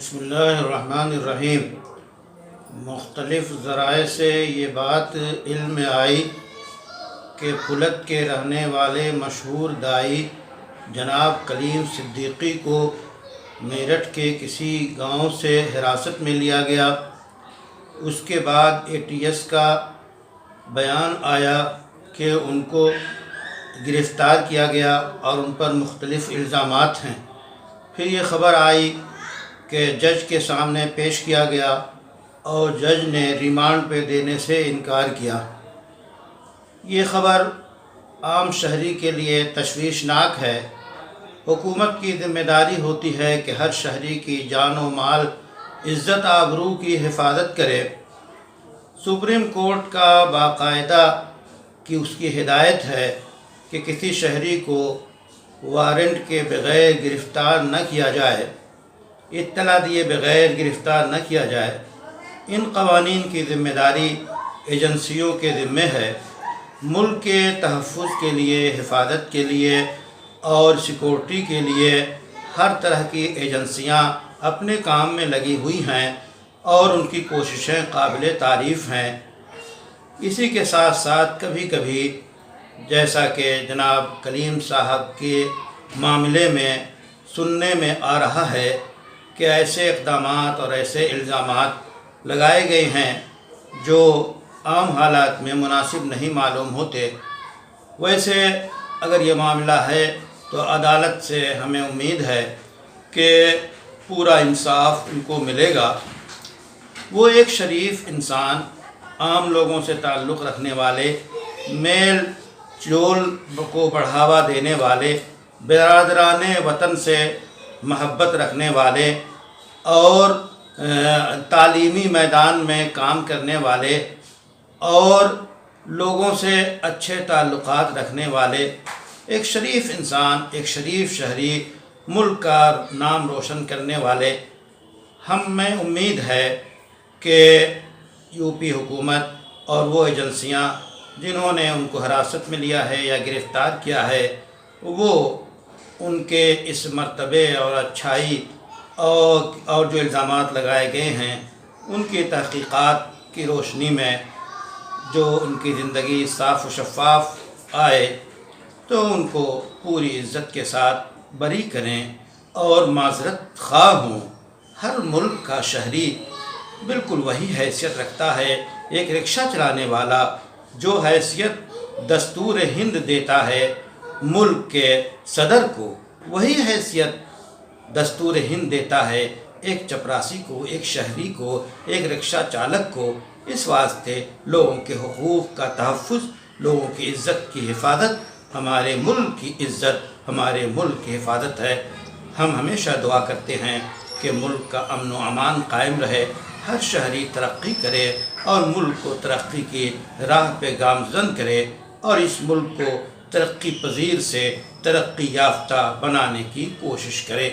بسم اللہ الرحمن الرحیم۔ مختلف ذرائع سے یہ بات علم میں آئی کہ پھلت کے رہنے والے مشہور دائی جناب کلیم صدیقی کو میرٹھ کے کسی گاؤں سے حراست میں لیا گیا۔ اس کے بعد ATS کا بیان آیا کہ ان کو گرفتار کیا گیا اور ان پر مختلف الزامات ہیں۔ پھر یہ خبر آئی کہ جج کے سامنے پیش کیا گیا اور جج نے ریمانڈ پہ دینے سے انکار کیا۔ یہ خبر عام شہری کے لیے تشویشناک ہے۔ حکومت کی ذمہ داری ہوتی ہے کہ ہر شہری کی جان و مال، عزت آبرو کی حفاظت کرے۔ سپریم کورٹ کا باقاعدہ اس کی ہدایت ہے کہ کسی شہری کو وارنٹ کے بغیر گرفتار نہ کیا جائے، اطلاع دیے بغیر گرفتار نہ کیا جائے۔ ان قوانین کی ذمہ داری ایجنسیوں کے ذمہ ہے۔ ملک کے تحفظ کے لیے، حفاظت کے لیے اور سیکورٹی کے لیے ہر طرح کی ایجنسیاں اپنے کام میں لگی ہوئی ہیں اور ان کی کوششیں قابل تعریف ہیں۔ اسی کے ساتھ ساتھ کبھی کبھی جیسا کہ جناب کلیم صاحب کے معاملے میں سننے میں آ رہا ہے کہ ایسے اقدامات اور ایسے الزامات لگائے گئے ہیں جو عام حالات میں مناسب نہیں معلوم ہوتے۔ ویسے اگر یہ معاملہ ہے تو عدالت سے ہمیں امید ہے کہ پورا انصاف ان کو ملے گا۔ وہ ایک شریف انسان، عام لوگوں سے تعلق رکھنے والے، میل جول کو بڑھاوا دینے والے، برادران وطن سے محبت رکھنے والے اور تعلیمی میدان میں کام کرنے والے اور لوگوں سے اچھے تعلقات رکھنے والے ایک شریف انسان، ایک شریف شہری، ملک کا نام روشن کرنے والے۔ ہمیں امید ہے کہ UP حکومت اور وہ ایجنسیاں جنہوں نے ان کو حراست میں لیا ہے یا گرفتار کیا ہے، وہ ان کے اس مرتبے اور اچھائی اور جو الزامات لگائے گئے ہیں ان کی تحقیقات کی روشنی میں جو ان کی زندگی صاف و شفاف آئے تو ان کو پوری عزت کے ساتھ بری کریں اور معذرت خواہ ہوں۔ ہر ملک کا شہری بالکل وہی حیثیت رکھتا ہے۔ ایک رکشہ چلانے والا جو حیثیت دستور ہند دیتا ہے ملک کے صدر کو، وہی حیثیت دستور ہند دیتا ہے ایک چپراسی کو، ایک شہری کو، ایک رکشہ چالک کو۔ اس واسطے لوگوں کے حقوق کا تحفظ، لوگوں کی عزت کی حفاظت ہمارے ملک کی عزت، ہمارے ملک کی حفاظت ہے۔ ہم ہمیشہ دعا کرتے ہیں کہ ملک کا امن و امان قائم رہے، ہر شہری ترقی کرے اور ملک کو ترقی کی راہ پہ گامزن کرے اور اس ملک کو ترقی پذیر سے ترقی یافتہ بنانے کی کوشش کرے۔